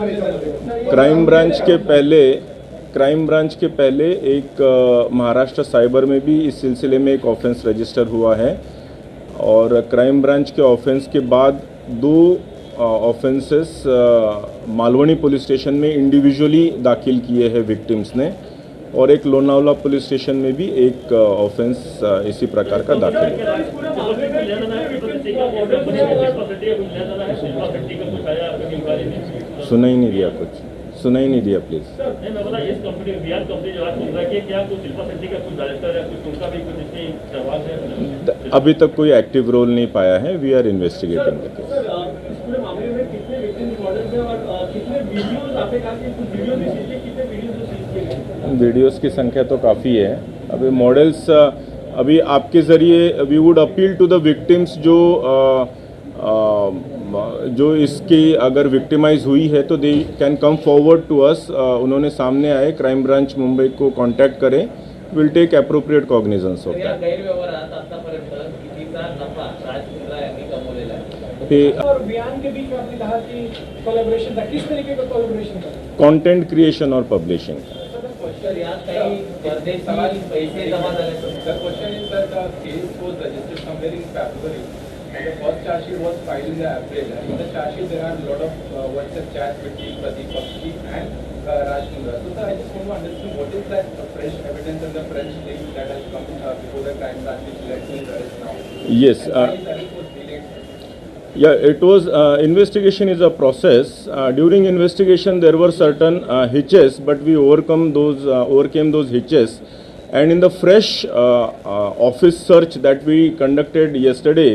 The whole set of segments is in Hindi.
क्राइम ब्रांच के पहले एक महाराष्ट्र साइबर में भी इस सिलसिले में एक ऑफेंस रजिस्टर हुआ है और क्राइम ब्रांच के ऑफेंस के बाद दो ऑफेंसेस मालवनी पुलिस स्टेशन में इंडिविजुअली दाखिल किए हैं विक्टिम्स ने और एक लोनावला पुलिस स्टेशन में भी एक ऑफेंस इसी प्रकार का दाखिल है। सुना ही नहीं दिया प्लीज। अभी तक कोई एक्टिव रोल नहीं पाया है। We are investigating the case. Videos की संख्या तो काफ़ी है। अभी मॉडल्स अभी आपके ज़रिए we would appeal to the victims जो इसकी अगर विक्टिमाइज हुई है तो they can come forward to us. उन्होंने सामने आए, क्राइम ब्रांच मुंबई को कांटेक्ट करें, will take appropriate cognisance of that. Content creation और publishing. And the first charge sheet was filed in April. In the charge sheet, there are a lot of WhatsApp chats between Pradeep Bakshi and Raj Mundra. So, sir, I just want to understand what is that fresh evidence and the fresh link that has come before the crime branch which led to his arrest now? Yes. Yeah, it was investigation is a process. During investigation, there were certain hitches, but we overcame those hitches. And in the fresh office search that we conducted yesterday,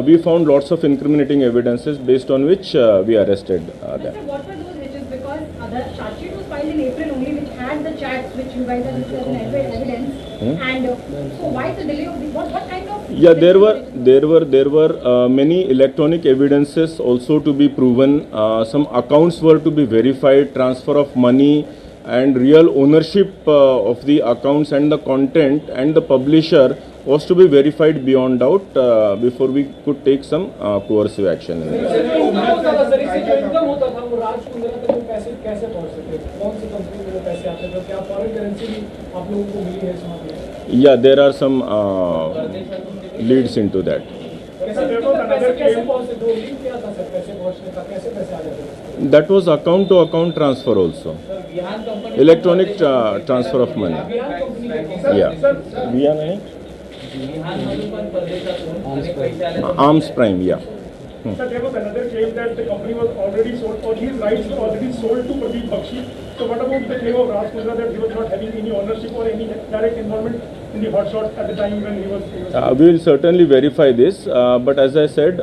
we found lots of incriminating evidences based on which we arrested them. Sir, what were those hitches? Because the charge sheet was filed in April only, which had the chats which you guys have listed as evidence. And so why the delay of this? What kind of? Yeah, there were many electronic evidences also to be proven. Some accounts were to be verified, transfer of money, and real ownership of the accounts and the content and the publisher was to be verified beyond doubt before we could take some coercive action. Yeah, there are some leads into that. That was account to account transfer also. Electronic transfer of money. Yeah. Arms Prime, yeah. Sir, there was another claim that the company was already sold, or his rights were already sold to Pradeep Bakshi. So what about the claim of Raj Mundra that he was not having any ownership or any direct involvement in the hotshot at the time when he was we will certainly verify this, but as I said,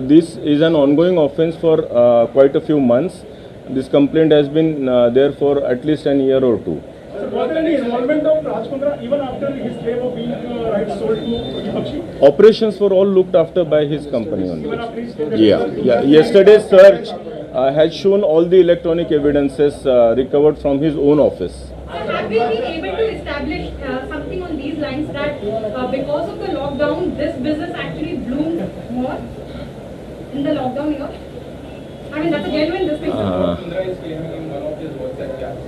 this is an ongoing offence for quite a few months. This complaint has been there for at least an year or two. So was there any involvement of Raj Mundra even after his claim of being rights sold to Pradeep Bakshi? Operations were all looked after by his company only. Even after his Yeah. Yesterday's search has shown all the electronic evidences recovered from his own office. Have we been able to establish something on these lines that because of the lockdown, this business actually bloomed more in the lockdown year? I mean, that's a genuine distinction. Mundra is claiming in one of his WhatsApp chats.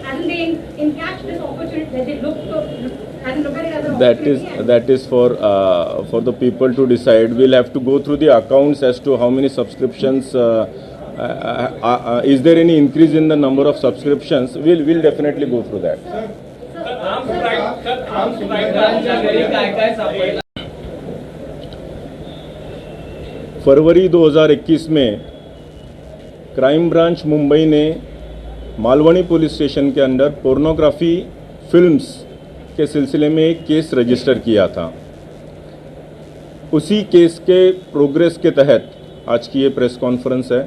Hasn't they encashed this opportunity that they look at it as an opportunity? That is for the people to decide. We'll have to go through the accounts as to how many subscriptions. Is there any increase in the number of subscriptions? We'll definitely go through that. फरवरी 2021 में क्राइम ब्रांच मुंबई ने मालवनी पुलिस स्टेशन के अंदर पोर्नोग्राफी फिल्म्स के सिलसिले में एक केस रजिस्टर किया था। उसी केस के प्रोग्रेस के तहत आज की ये प्रेस कॉन्फ्रेंस है।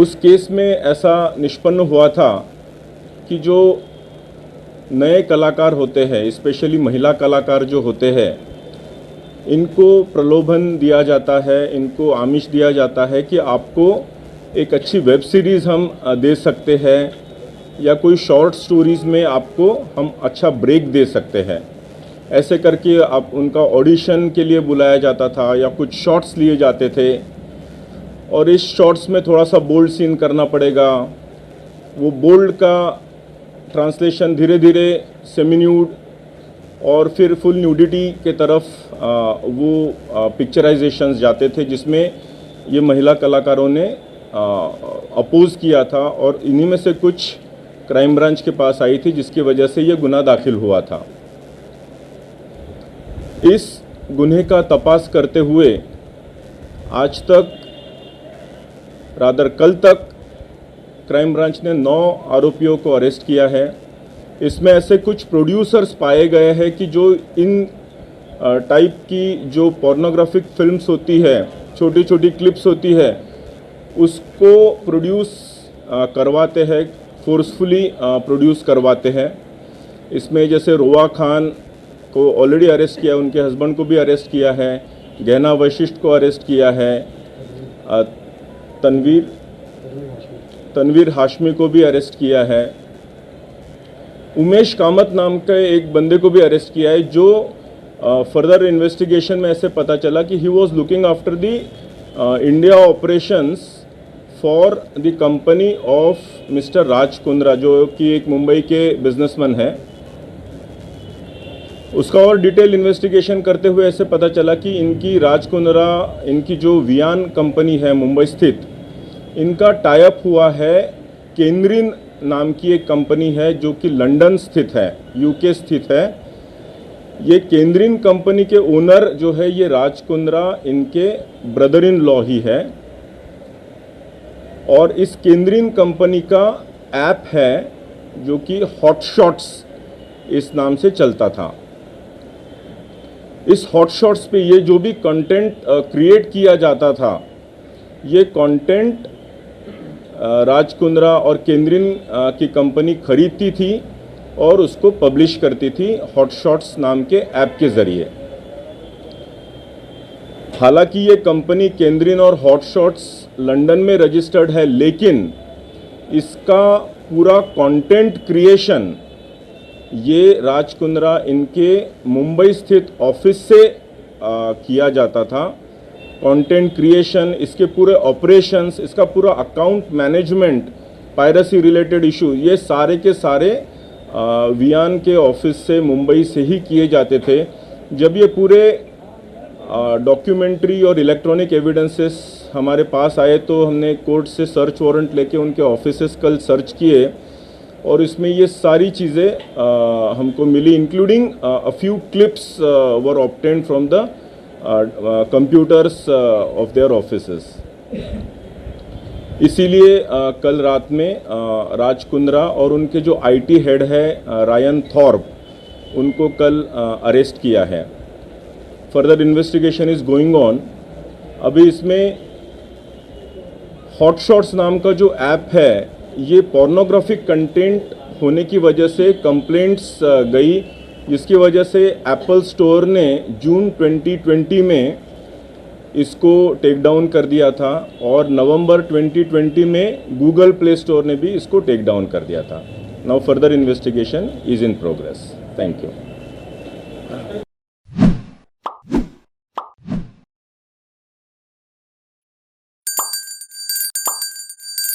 उस केस में ऐसा निष्पन्न हुआ था कि जो नए कलाकार होते हैं, स्पेशली महिला कलाकार जो होते हैं, इनको प्रलोभन दिया जाता है, इनको आमिष दिया जाता है कि आपको एक अच्छी वेब सीरीज़ हम दे सकते हैं या कोई शॉर्ट स्टोरीज़ में आपको हम अच्छा ब्रेक दे सकते हैं। ऐसे करके आप उनका ऑडिशन के लिए बुलाया जाता था या कुछ शॉट्स लिए जाते थे और इस शॉट्स में थोड़ा सा बोल्ड सीन करना पड़ेगा। वो बोल्ड का ट्रांसलेशन धीरे धीरे सेमी न्यूड और फिर फुल न्यूडिटी के तरफ वो पिक्चराइजेशंस जाते थे, जिसमें ये महिला कलाकारों ने अपोज किया था और इन्हीं में से कुछ क्राइम ब्रांच के पास आई थी, जिसकी वजह से ये गुनाह दाखिल हुआ था। इस गुन्हे का तपास करते हुए आज तक कल तक क्राइम ब्रांच ने 9 आरोपियों को अरेस्ट किया है। इसमें ऐसे कुछ प्रोड्यूसर्स पाए गए हैं कि जो इन टाइप की जो पोर्नोग्राफिक फिल्म्स होती है, छोटी छोटी क्लिप्स होती है, उसको प्रोड्यूस करवाते हैं, फोर्सफुली प्रोड्यूस करवाते हैं। इसमें जैसे रोआ खान को ऑलरेडी अरेस्ट किया, उनके हस्बैंड को भी अरेस्ट किया है, गहना वशिष्ठ को अरेस्ट किया है, तनवीर हाशमी को भी अरेस्ट किया है, उमेश कामत नाम के एक बंदे को भी अरेस्ट किया है, जो फर्दर इन्वेस्टिगेशन में ऐसे पता चला कि he was looking after the India operations for the company of mister Raj Kundra, जो कि एक मुंबई के बिजनेसमैन है। उसका और डिटेल इन्वेस्टिगेशन करते हुए ऐसे पता चला कि इनकी राज कुंद्रा, इनकी जो वियान कंपनी है मुंबई स्थित, इनका टाई अप हुआ है केंद्रीन नाम की एक कंपनी है जो कि लंदन स्थित है, यूके स्थित है। ये केंद्रीन कंपनी के ओनर जो है ये राज कुंद्रा इनके ब्रदर इन लॉ ही है, और इस केंद्रीन कंपनी का ऐप है जो कि हॉटशॉट्स इस नाम से चलता था। इस हॉटशॉट्स पे ये जो भी कंटेंट क्रिएट किया जाता था, ये कंटेंट राज कुंद्रा और केंद्रीन की कंपनी खरीदती थी और उसको पब्लिश करती थी हॉटशॉट्स नाम के ऐप के ज़रिए। हालांकि ये कंपनी केंद्रीन और हॉटशॉट्स लंदन में रजिस्टर्ड है, लेकिन इसका पूरा कंटेंट क्रिएशन ये राज कुंद्रा इनके मुंबई स्थित ऑफिस से किया जाता था। कंटेंट क्रिएशन, इसके पूरे ऑपरेशंस, इसका पूरा account management, piracy related issue, ये सारे के सारे वियान के ऑफिस से मुंबई से ही किए जाते थे। जब ये पूरे डॉक्यूमेंट्री और इलेक्ट्रॉनिक एविडेंसेस हमारे पास आए तो हमने कोर्ट से सर्च वारंट लेके उनके ऑफिसेस कल सर्च किए और इसमें ये सारी चीज़ें हमको मिली, including a few clips were obtained from the computers of their offices. इसीलिए कल रात में राज कुंद्रा और उनके जो आईटी हेड है रायन थॉर्प, उनको कल अरेस्ट किया है। Further investigation is going on. अभी इसमें हॉटशॉट्स नाम का जो ऐप है, ये पोर्नोग्राफिक कंटेंट होने की वजह से कंप्लेंट्स गई, जिसकी वजह से एप्पल स्टोर ने जून 2020 में इसको टेक डाउन कर दिया था और नवंबर 2020 में गूगल प्ले स्टोर ने भी इसको टेक डाउन कर दिया था। Now further investigation is in progress. Thank you.